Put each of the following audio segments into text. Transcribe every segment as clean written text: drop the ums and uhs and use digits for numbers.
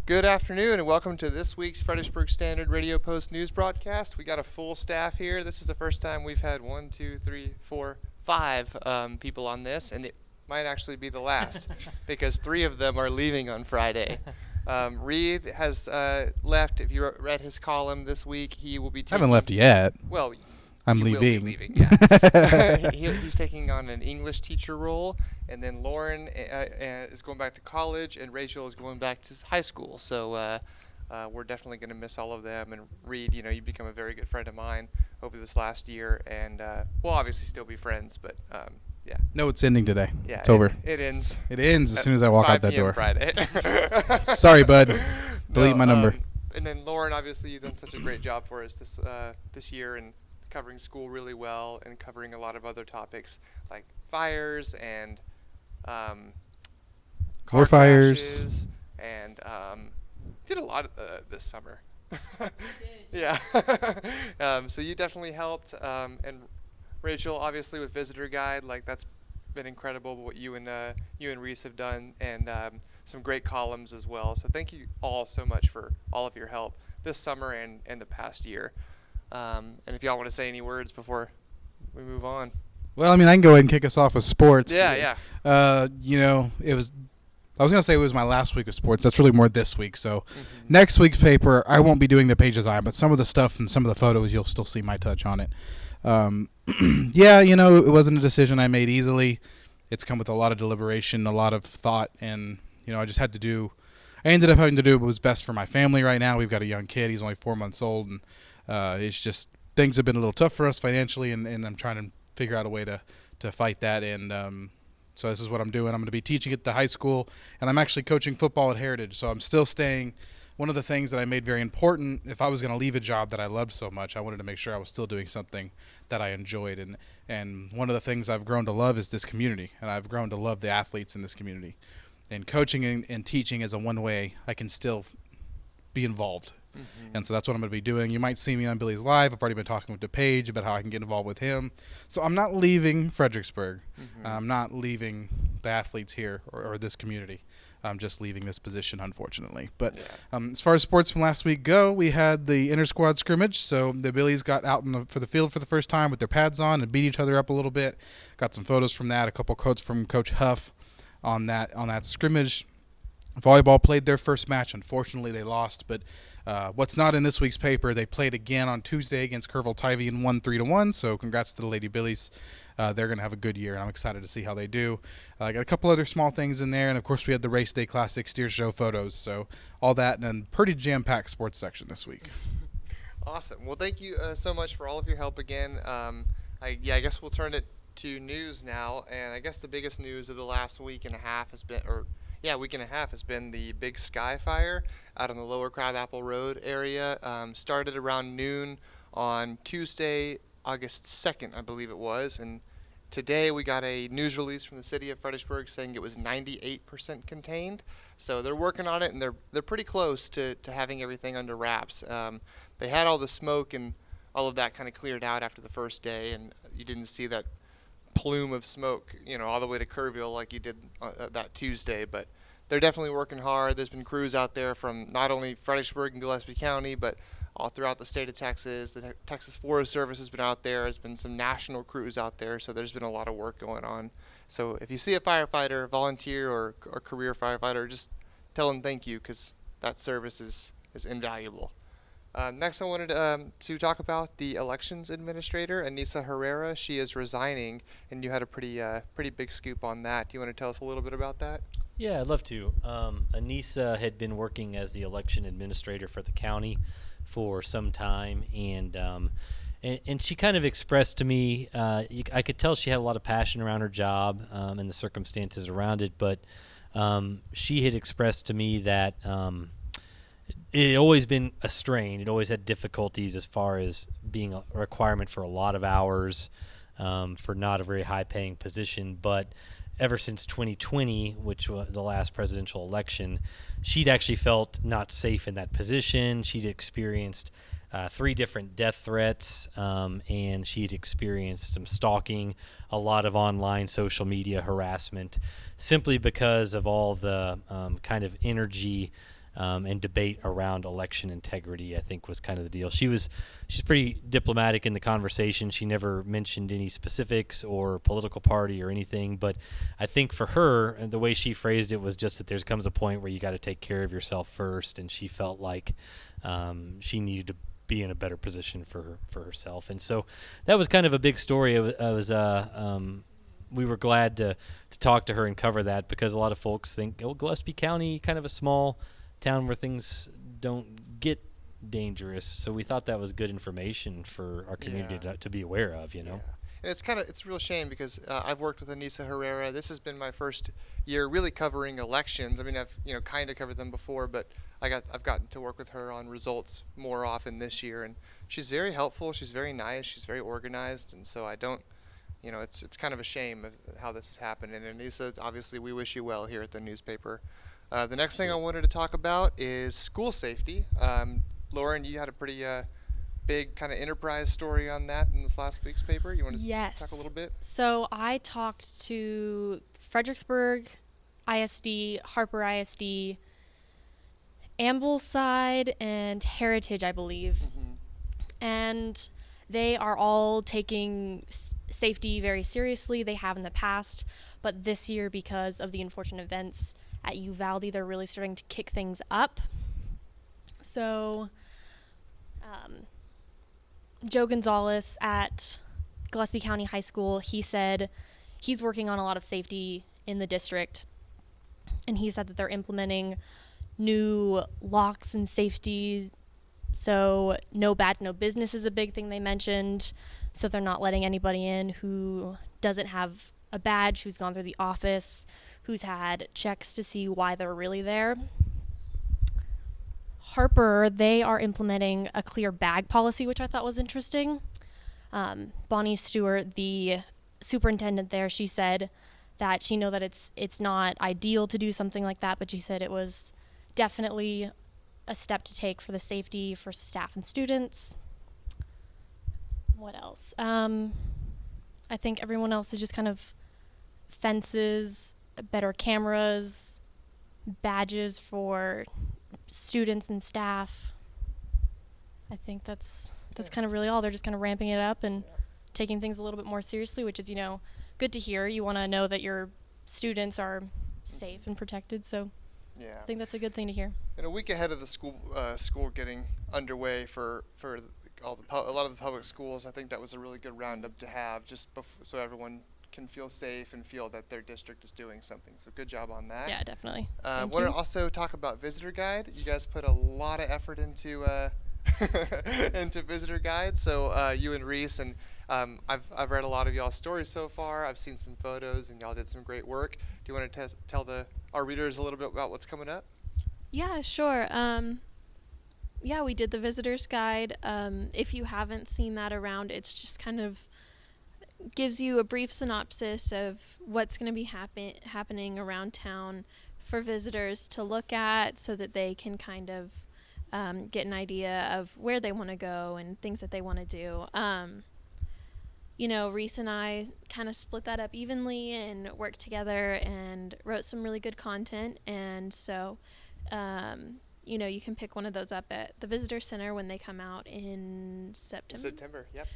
Good afternoon and welcome to this week's Fredericksburg Standard-Radio Post news broadcast. We got a full staff here. This is the first time we've had 5 people on this, and it might actually be the last because 3 of them are leaving on Friday. Reed has left. If you read his column this week, he will be taking... I haven't left yet. Well, I'm leaving. Will be leaving, yeah. He's taking on an English teacher role, and then Lauren is going back to college, and Rachel is going back to high school. So we're definitely going to miss all of them. And Reed, you've become a very good friend of mine over this last year, and we'll obviously still be friends, but yeah. No, it's ending today. Yeah, it's over. It ends. It ends as soon as I walk out that door. Friday. Sorry, bud. Delete my number. And then Lauren, obviously, you've done such a great job for us this year, and covering school really well and covering a lot of other topics like fires and car fires and did a lot this summer. I did. Yeah. So you definitely helped, and Rachel, obviously with Visitor Guide, that's been incredible what you and Reese have done, and some great columns as well. So thank you all so much for all of your help this summer and the past year. And if y'all want to say any words before we move on. Well, I can go ahead and kick us off with sports. Yeah. I was going to say it was my last week of sports. That's really more this week. So next week's paper, I won't be doing the page design, but some of the stuff and some of the photos, you'll still see my touch on it. It wasn't a decision I made easily. It's come with a lot of deliberation, a lot of thought, and, I just had to do – I ended up having to do what was best for my family right now. We've got a young kid. He's only 4 months old, and it's just things have been a little tough for us financially, and I'm trying to figure out a way to fight that. And so this is what I'm doing. I'm going to be teaching at the high school, and I'm actually coaching football at Heritage. So I'm still staying. One of the things that I made very important, if I was going to leave a job that I loved so much, I wanted to make sure I was still doing something that I enjoyed. And one of the things I've grown to love is this community, and I've grown to love the athletes in this community. And coaching and teaching is a one way I can still be involved. And so that's what I'm going to be doing. You might see me on Billy's Live. I've already been talking with DePage about how I can get involved with him. So I'm not leaving Fredericksburg. I'm not leaving the athletes here or this community. I'm just leaving this position, unfortunately. But as far as sports from last week go, we had the inter-squad scrimmage. So the Billies got out for the field for the first time with their pads on and beat each other up a little bit. Got some photos from that, a couple quotes from Coach Huff on that scrimmage. Volleyball played their first match. Unfortunately, they lost. But what's not in this week's paper, they played again on Tuesday against Kerrville-Tivy and won 3-1. So congrats to the Lady Billies. They're going to have a good year, and I'm excited to see how they do. I got a couple other small things in there, and, of course, we had the Race Day Classic Steer Show photos. So all that, and then pretty jam-packed sports section this week. Awesome. Well, thank you so much for all of your help again. I guess we'll turn it to news now, and I guess the biggest news of the last week and a half has been the Big Sky Fire out on the Lower Crabapple Road area. Started around noon on Tuesday, August 2nd, I believe it was, and today we got a news release from the city of Fredericksburg saying it was 98% contained. So they're working on it, and they're pretty close to having everything under wraps. They had all the smoke and all of that kind of cleared out after the first day, and you didn't see that plume of smoke, all the way to Kerrville like you did that Tuesday. But they're definitely working hard. There's been crews out there from not only Fredericksburg and Gillespie County, but all throughout the state of Texas. The Texas Forest Service has been out there. There's been some national crews out there, so there's been a lot of work going on. So if you see a firefighter, volunteer or career firefighter, just tell them thank you, because that service is invaluable. Next, I wanted to talk about the elections administrator, Anissa Herrera. She is resigning, and you had a pretty big scoop on that. Do you want to tell us a little bit about that? Yeah, I'd love to. Anissa had been working as the election administrator for the county for some time, and she kind of expressed to me, I could tell she had a lot of passion around her job and the circumstances around it, but she had expressed to me that it had always been a strain. It always had difficulties as far as being a requirement for a lot of hours for not a very high-paying position. But ever since 2020, which was the last presidential election, she'd actually felt not safe in that position. She'd experienced 3 different death threats, and she'd experienced some stalking, a lot of online social media harassment, simply because of all the kind of energy and debate around election integrity, I think, was kind of the deal. She's pretty diplomatic in the conversation. She never mentioned any specifics or political party or anything, but I think for her, and the way she phrased it was just that there comes a point where you got to take care of yourself first, and she felt like she needed to be in a better position for herself. And so that was kind of a big story. We were glad to talk to her and cover that, because a lot of folks think, Gillespie County, kind of a small town where things don't get dangerous. So we thought that was good information for our community to be aware of, you know. Yeah. And it's a real shame, because I've worked with Anissa Herrera. This has been my first year really covering elections. I mean, I've kind of covered them before, but I've gotten to work with her on results more often this year, and she's very helpful. She's very nice. She's very organized, and so I don't. It's kind of a shame of how this has happened. And Anissa, obviously, we wish you well here at the newspaper. The next thing I wanted to talk about is school safety. Lauren, you had a pretty big kind of enterprise story on that in this last week's paper. You want to talk a little bit? So I talked to Fredericksburg ISD, Harper ISD, Ambleside, and Heritage, I believe. Mm-hmm. And they are all taking safety very seriously. They have in the past, but this year, because of the unfortunate events at Uvalde, they're really starting to kick things up. So Joe Gonzalez at Gillespie County High School, he said he's working on a lot of safety in the district, and he said that they're implementing new locks and safety. So no business is a big thing they mentioned. So they're not letting anybody in who doesn't have a badge, who's gone through the office, who's had checks to see why they're really there. Harper, they are implementing a clear bag policy, which I thought was interesting. Bonnie Stewart, the superintendent there, she said that she know that it's not ideal to do something like that, but she said it was definitely a step to take for the safety for staff and students. What else? I think everyone else is just kind of fences, better cameras, badges for students and staff. I think that's kind of really all. They're just kind of ramping it up and taking things a little bit more seriously, which is, good to hear. You want to know that your students are safe and protected, so I think that's a good thing to hear. And a week ahead of the school getting underway for a lot of the public schools, I think that was a really good roundup to have, just so everyone can feel safe and feel that their district is doing something. So good job on that. Yeah, definitely. Want to also talk about Visitor Guide. You guys put a lot of effort into into Visitor Guide. So you and Reese, and I've read a lot of y'all's stories so far. I've seen some photos, and y'all did some great work. Do you want to tell our readers a little bit about what's coming up? Yeah, sure. We did the Visitor's Guide. If you haven't seen that around, it's just kind of gives you a brief synopsis of what's going to be happening around town for visitors to look at, so that they can kind of get an idea of where they want to go and things that they want to do. Reese and I kind of split that up evenly and worked together and wrote some really good content. And so, you can pick one of those up at the Visitor Center when they come out in September. Yep.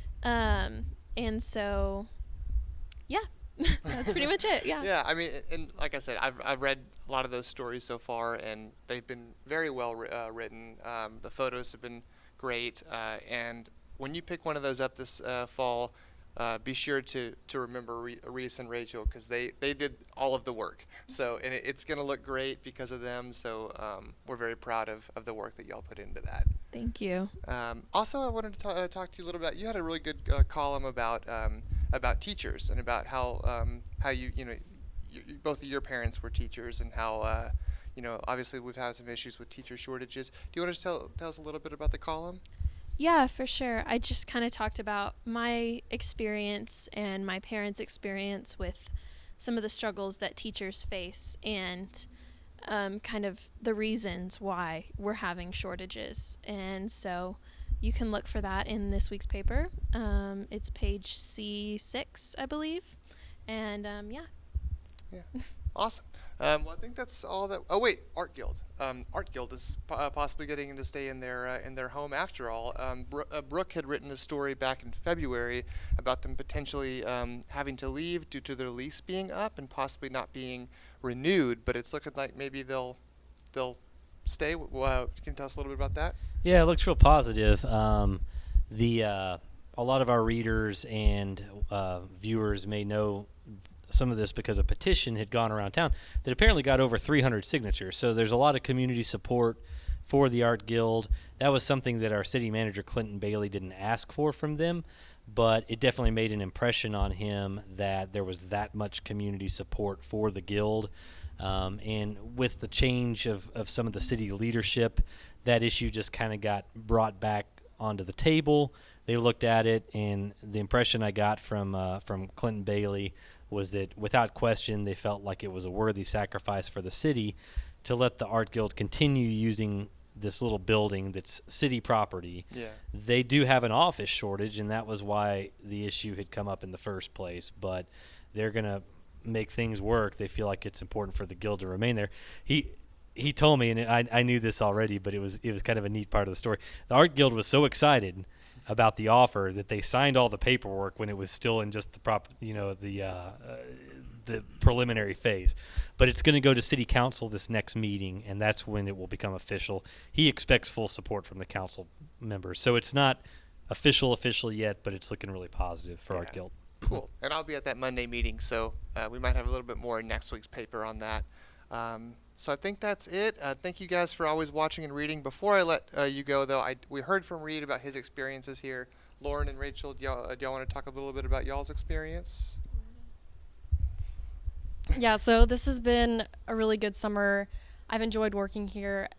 And so, that's pretty much it. Yeah. Yeah, I mean, and like I said, I've read a lot of those stories so far, and they've been very well written. The photos have been great, and when you pick one of those up this fall, be sure to remember Reese and Rachel, because they did all of the work. So, and it's going to look great because of them. So we're very proud of the work that y'all put into that. Thank you. Also, I wanted to talk to you a little bit. You had a really good column about teachers, and about how you both of your parents were teachers, and how obviously we've had some issues with teacher shortages. Do you want to tell us a little bit about the column? Yeah, for sure. I just kind of talked about my experience and my parents' experience with some of the struggles that teachers face, and kind of the reasons why we're having shortages. And so you can look for that in this week's paper. It's page C6, I believe. And Yeah. Awesome. Well, I think that's all that. Oh wait, Art Guild. Art Guild is possibly getting to stay in their home after all. Brooke had written a story back in February about them potentially having to leave due to their lease being up and possibly not being renewed. But it's looking like maybe they'll stay. Can you tell us a little bit about that? Yeah, it looks real positive. A lot of our readers and viewers may know some of this because a petition had gone around town that apparently got over 300 signatures. So there's a lot of community support for the Art Guild. That was something that our city manager, Clinton Bailey, didn't ask for from them, but it definitely made an impression on him that there was that much community support for the guild. And with the change of some of the city leadership, that issue just kind of got brought back onto the table. They looked at it, and the impression I got from Clinton Bailey was that without question they felt like it was a worthy sacrifice for the city to let the Art Guild continue using this little building that's city property. Yeah. They do have an office shortage, and that was why the issue had come up in the first place, but they're going to make things work. They feel like it's important for the guild to remain there. He told me, and I knew this already, but it was kind of a neat part of the story. The Art Guild was so excited about the offer that they signed all the paperwork when it was still in just the preliminary phase. But it's going to go to city council this next meeting, and that's when it will become official. He expects full support from the council members. So it's not official yet, but it's looking really positive for Art Guild. Cool. And I'll be at that Monday meeting, so we might have a little bit more in next week's paper on that. So I think that's it. Thank you guys for always watching and reading. Before I let you go, though, we heard from Reed about his experiences here. Lauren and Rachel, do y'all want to talk a little bit about y'all's experience? Yeah, so this has been a really good summer. I've enjoyed working here.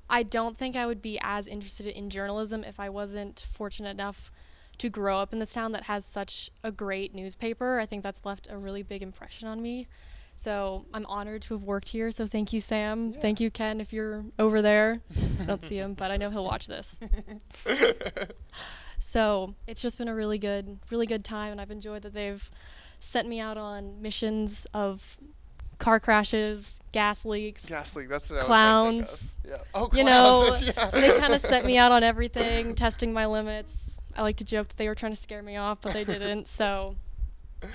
I don't think I would be as interested in journalism if I wasn't fortunate enough to grow up in this town that has such a great newspaper. I think that's left a really big impression on me. So I'm honored to have worked here. So thank you, Sam. Yeah. Thank you, Ken, if you're over there. I don't see him, but I know he'll watch this. So it's just been a really good time, and I've enjoyed that they've sent me out on missions of car crashes, gas leaks, that's what clowns. I was trying to think of. Yeah. Oh, you clowns. know, Yeah. They kind of sent me out on everything, testing my limits. I like to joke that they were trying to scare me off, but they didn't. So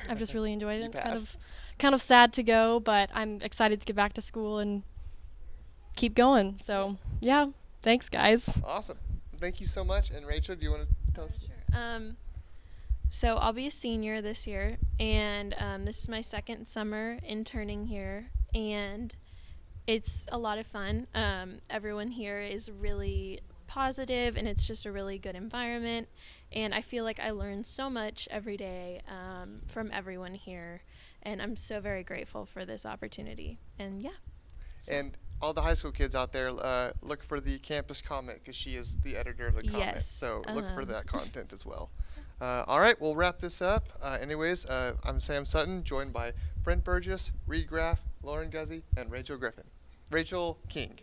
I've just really enjoyed it. It's kind of sad to go, but I'm excited to get back to school and keep going. So yeah, thanks guys. Awesome. Thank you so much. And Rachel, do you want to tell us? Sure. So I'll be a senior this year, and this is my second summer interning here, and it's a lot of fun. Everyone here is really positive, and it's just a really good environment, and I feel like I learn so much every day from everyone here, and I'm so very grateful for this opportunity. And yeah. So. And all the high school kids out there, look for the campus comment, because she is the editor of the comment. Yes. So look for that content as well. All right, we'll wrap this up. Anyways, I'm Sam Sutton, joined by Brent Burgess, Reed Graff, Lauren Guzy, and Rachel Griffin. Rachel King.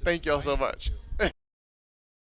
Thank you all so much.